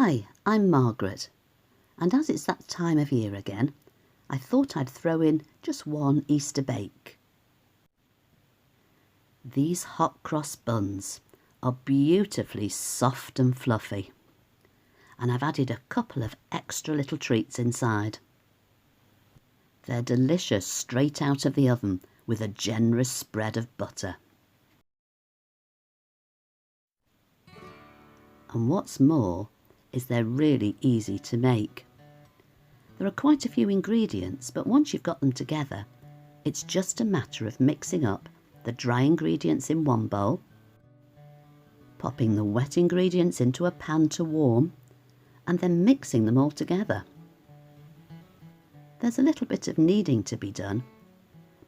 Hi, I'm Margaret, and as it's that time of year again, I thought I'd throw in just one Easter bake. These hot cross buns are beautifully soft and fluffy, and I've added a couple of extra little treats inside. They're delicious straight out of the oven with a generous spread of butter. And what's more is they're really easy to make. There are quite a few ingredients, but once you've got them together, it's just a matter of mixing up the dry ingredients in one bowl, popping the wet ingredients into a pan to warm, and then mixing them all together. There's a little bit of kneading to be done,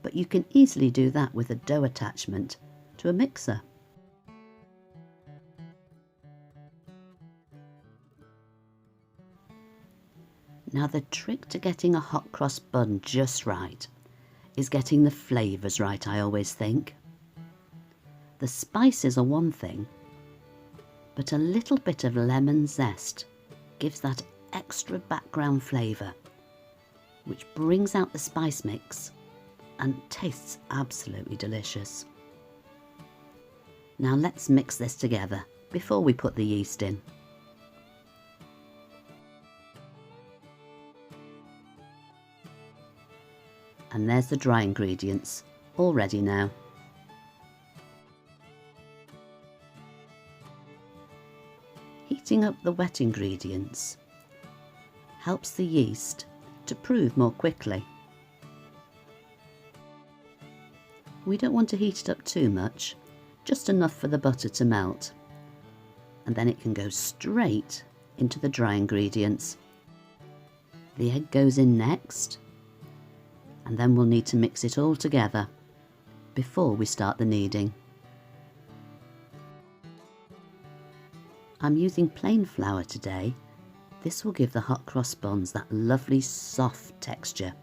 but you can easily do that with a dough attachment to a mixer. Now the trick to getting a hot cross bun just right is getting the flavours right, I always think. The spices are one thing, but a little bit of lemon zest gives that extra background flavour, which brings out the spice mix and tastes absolutely delicious. Now let's mix this together before we put the yeast in. And there's the dry ingredients, all ready now. Heating up the wet ingredients helps the yeast to prove more quickly. We don't want to heat it up too much, just enough for the butter to melt, and then it can go straight into the dry ingredients. The egg goes in next, and then we'll need to mix it all together before we start the kneading. I'm using plain flour today. This will give the hot cross buns that lovely soft texture.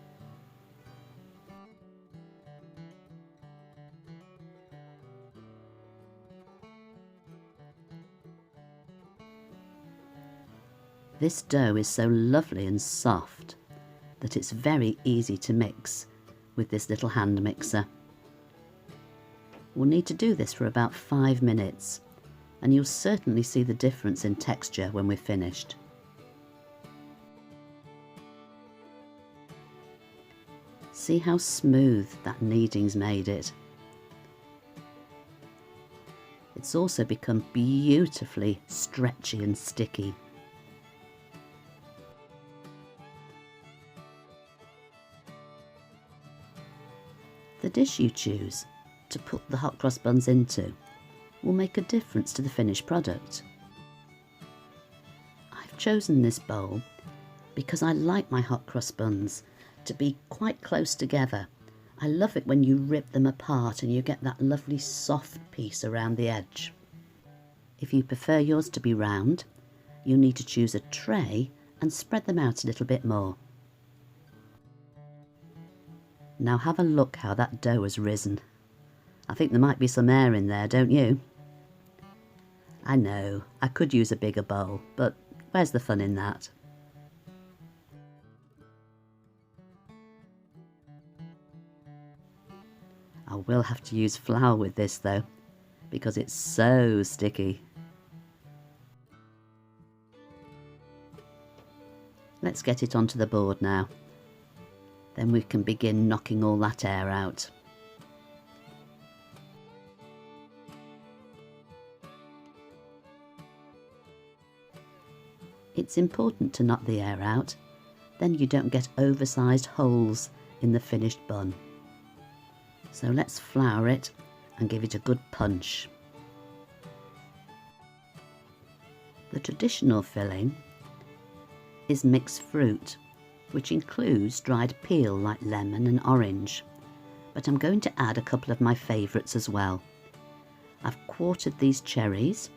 This dough is so lovely and soft that it's very easy to mix with this little hand mixer. We'll need to do this for about 5 minutes, and you'll certainly see the difference in texture when we're finished. See how smooth that kneading's made it. It's also become beautifully stretchy and sticky. The dish you choose to put the hot cross buns into will make a difference to the finished product. I've chosen this bowl because I like my hot cross buns to be quite close together. I love it when you rip them apart and you get that lovely soft piece around the edge. If you prefer yours to be round, you'll need to choose a tray and spread them out a little bit more. Now have a look how that dough has risen. I think there might be some air in there, don't you? I know, I could use a bigger bowl, but where's the fun in that? I will have to use flour with this though, because it's so sticky. Let's get it onto the board now. Then we can begin knocking all that air out. It's important to knock the air out, then you don't get oversized holes in the finished bun. So let's flour it and give it a good punch. The traditional filling is mixed fruit, which includes dried peel like lemon and orange, but I'm going to add a couple of my favourites as well. I've quartered these cherries,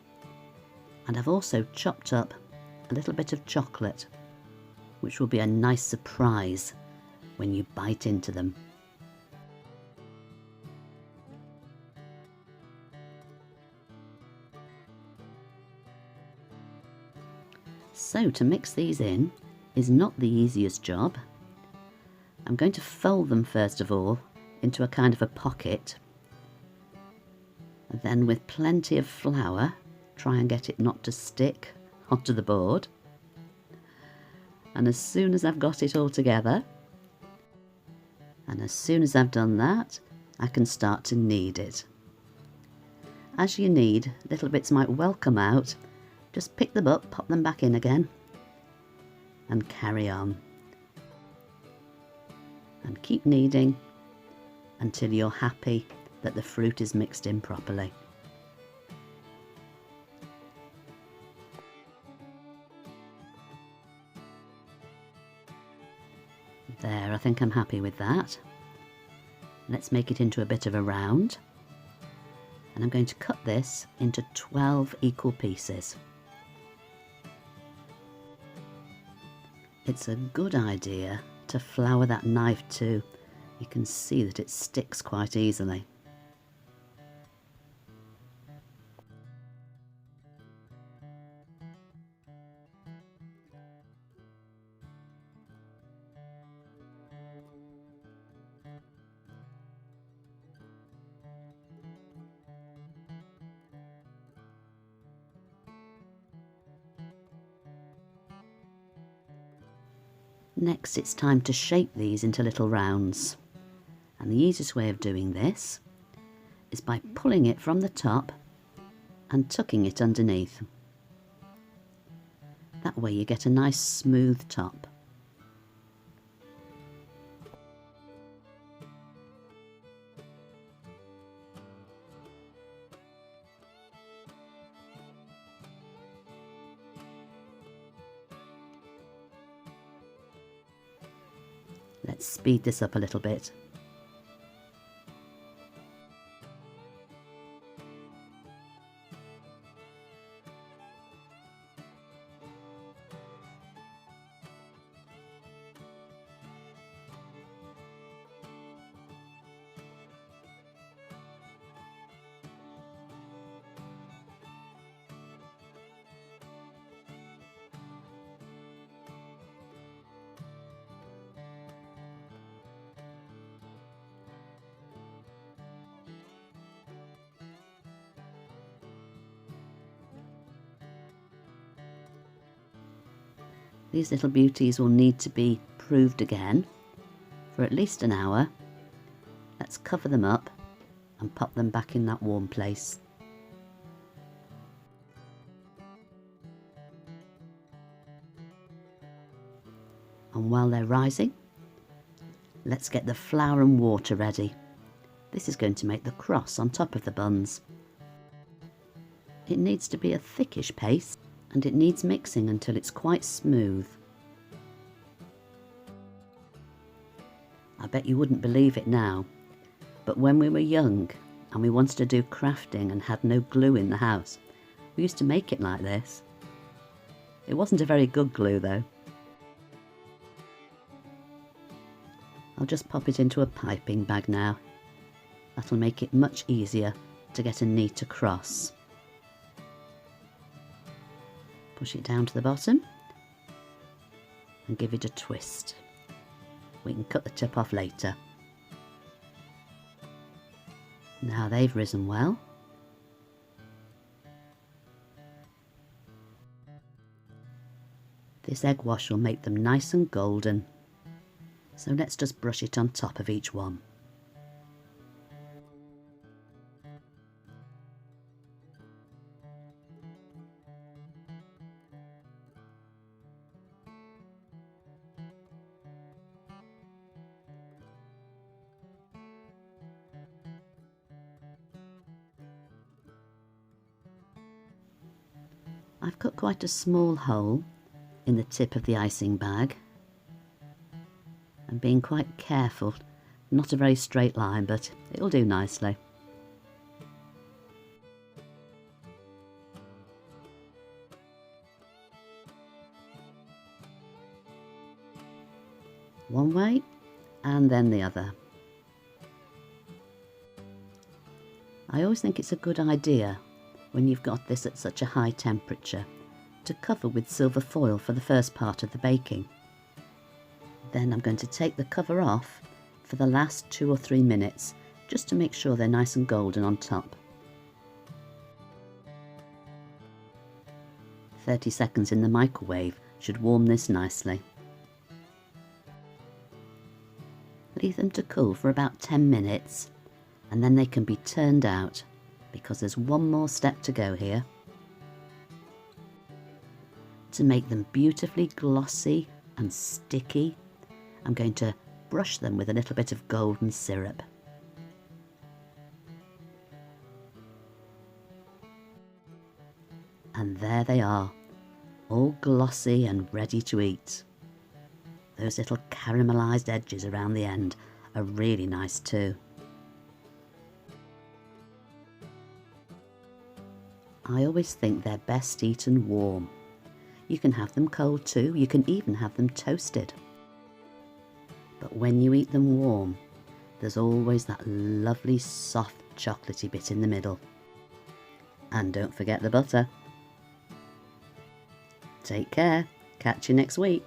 and I've also chopped up a little bit of chocolate, which will be a nice surprise when you bite into them. So to mix these in is not the easiest job. I'm going to fold them first of all into a kind of a pocket. And then with plenty of flour, try and get it not to stick onto the board. And as soon as I've got it all together, and as soon as I've done that, I can start to knead it. As you knead, little bits might well come out. Just pick them up, pop them back in again, and carry on. And keep kneading until you're happy that the fruit is mixed in properly. There, I think I'm happy with that. Let's make it into a bit of a round. And I'm going to cut this into 12 equal pieces. It's a good idea to flour that knife too. You can see that it sticks quite easily. Next, it's time to shape these into little rounds. And the easiest way of doing this is by pulling it from the top and tucking it underneath. That way you get a nice smooth top. Let's speed this up a little bit. These little beauties will need to be proved again for at least an hour. Let's cover them up and pop them back in that warm place. And while they're rising, let's get the flour and water ready. This is going to make the cross on top of the buns. It needs to be a thickish paste, and it needs mixing until it's quite smooth. I bet you wouldn't believe it now, but when we were young and we wanted to do crafting and had no glue in the house, we used to make it like this. It wasn't a very good glue though. I'll just pop it into a piping bag now. That'll make it much easier to get a neater cross. Push it down to the bottom and give it a twist. We can cut the tip off later. Now they've risen well. This egg wash will make them nice and golden. So let's just brush it on top of each one. I've cut quite a small hole in the tip of the icing bag. I'm being quite careful, not a very straight line, but it'll do nicely. One way and then the other. I always think it's a good idea when you've got this at such a high temperature to cover with silver foil for the first part of the baking. Then I'm going to take the cover off for the last 2 or 3 minutes, just to make sure they're nice and golden on top. 30 seconds in the microwave should warm this nicely. Leave them to cool for about 10 minutes and then they can be turned out, because there's one more step to go here. To make them beautifully glossy and sticky, I'm going to brush them with a little bit of golden syrup. And there they are, all glossy and ready to eat. Those little caramelised edges around the end are really nice too. I always think they're best eaten warm. You can have them cold too, you can even have them toasted. But when you eat them warm, there's always that lovely soft chocolatey bit in the middle. And don't forget the butter. Take care, catch you next week.